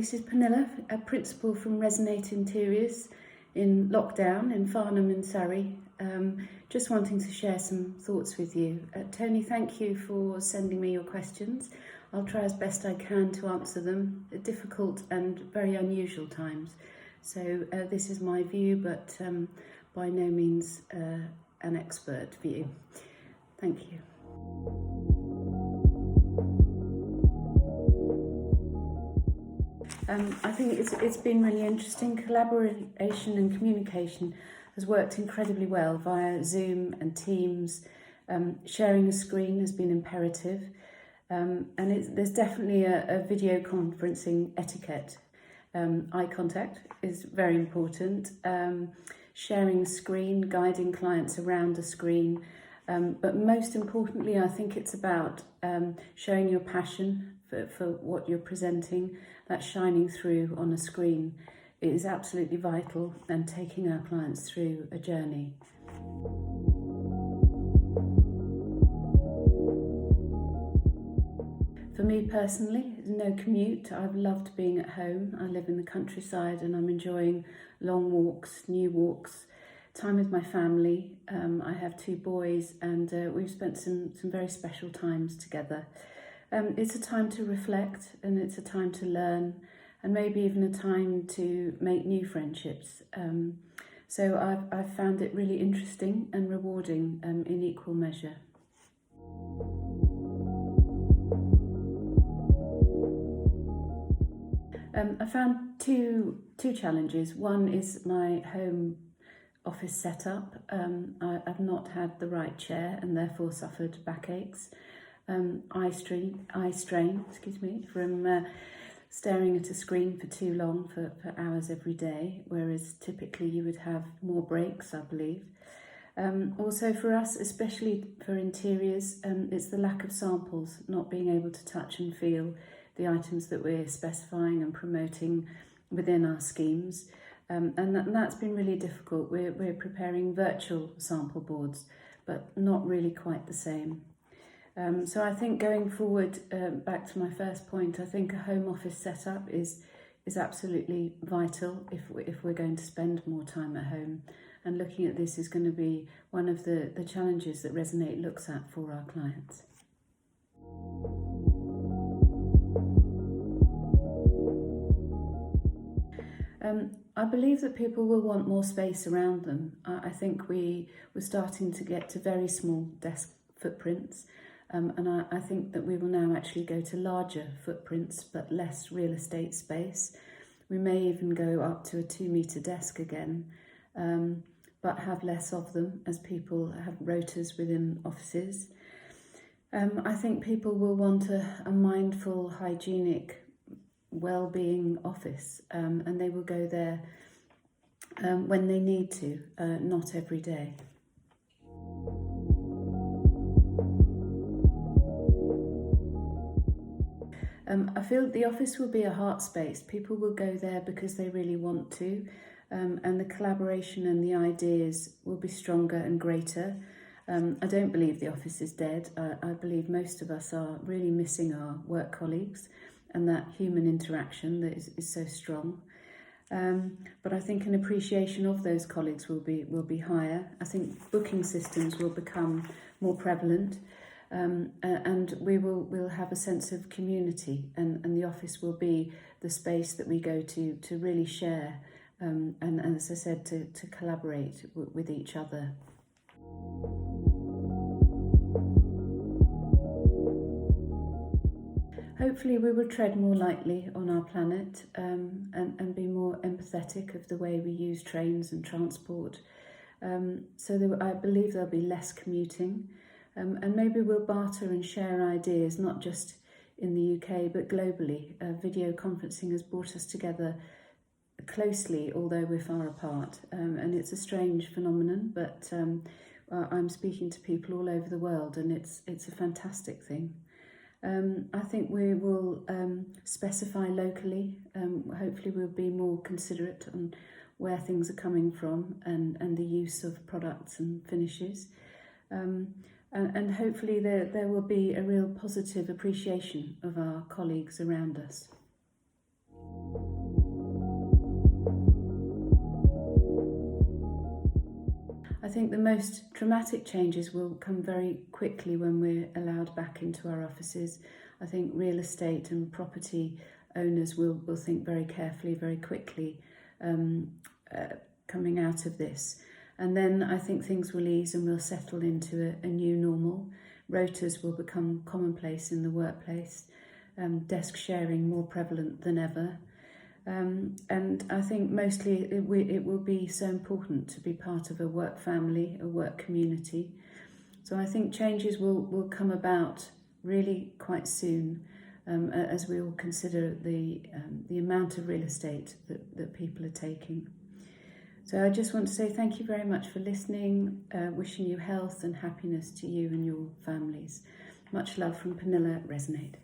This is Pernille, a principal from Resonate Interiors in lockdown in Farnham in Surrey. Just wanting to share some thoughts with you. Tony, thank you for sending me your questions. I'll try as best I can to answer them at difficult and very unusual times. So this is my view, but by no means an expert view. Thank you. I think it's been really interesting. Collaboration and communication has worked incredibly well via Zoom and Teams. Sharing a screen has been imperative, and there's definitely a video conferencing etiquette. Eye contact is very important. Sharing a screen, guiding clients around a screen, but most importantly, I think it's about showing your passion for what you're presenting. That's shining through on a screen. It is absolutely vital, and taking our clients through a journey. For me personally, no commute. I've loved being at home. I live in the countryside and I'm enjoying long walks, new walks, time with my family. I have 2 boys and we've spent some very special times together. It's a time to reflect, and it's a time to learn, and maybe even a time to make new friendships. So I've found it really interesting and rewarding in equal measure. I found two challenges. One is my home office setup. I've not had the right chair and therefore suffered backaches. Eye strain, from staring at a screen for too long for hours every day, whereas typically you would have more breaks, I believe. Also for us, especially for interiors, it's the lack of samples, not being able to touch and feel the items that we're specifying and promoting within our schemes. And that's been really difficult. We're preparing virtual sample boards, but not really quite the same. So I think going forward, back to my first point, I think a home office setup is absolutely vital if we're going to spend more time at home. And looking at this is going to be one of the challenges that Resonate looks at for our clients. I believe that people will want more space around them. I think we're starting to get to very small desk footprints. And I think that we will now actually go to larger footprints but less real estate space. We may even go up to a 2-metre desk again, but have less of them as people have rotas within offices. I think people will want a mindful, hygienic, well-being office, and they will go there when they need to, not every day. I feel the office will be a heart space. People will go there because they really want to, and the collaboration and the ideas will be stronger and greater. I don't believe the office is dead. I believe most of us are really missing our work colleagues and that human interaction that is so strong. But I think an appreciation of those colleagues will be higher. I think booking systems will become more prevalent. And we'll have a sense of community, and the office will be the space that we go to really share and as I said, to collaborate with each other. Hopefully we will tread more lightly on our planet and be more empathetic of the way we use trains and transport. So I believe there'll be less commuting. And maybe we'll barter and share ideas, not just in the UK, but globally. Video conferencing has brought us together closely, although we're far apart. And it's a strange phenomenon, but I'm speaking to people all over the world, and it's a fantastic thing. I think we will specify locally. Hopefully we'll be more considerate on where things are coming from and the use of products and finishes. And hopefully there will be a real positive appreciation of our colleagues around us. I think the most dramatic changes will come very quickly when we're allowed back into our offices. I think real estate and property owners will think very carefully, very quickly coming out of this. And then I think things will ease and we'll settle into a new normal. Rotas will become commonplace in the workplace, desk sharing more prevalent than ever. And I think mostly it will be so important to be part of a work family, a work community. So I think changes will come about really quite soon as we all consider the amount of real estate that people are taking. So I just want to say thank you very much for listening, wishing you health and happiness to you and your families. Much love from Pernille at Resonate.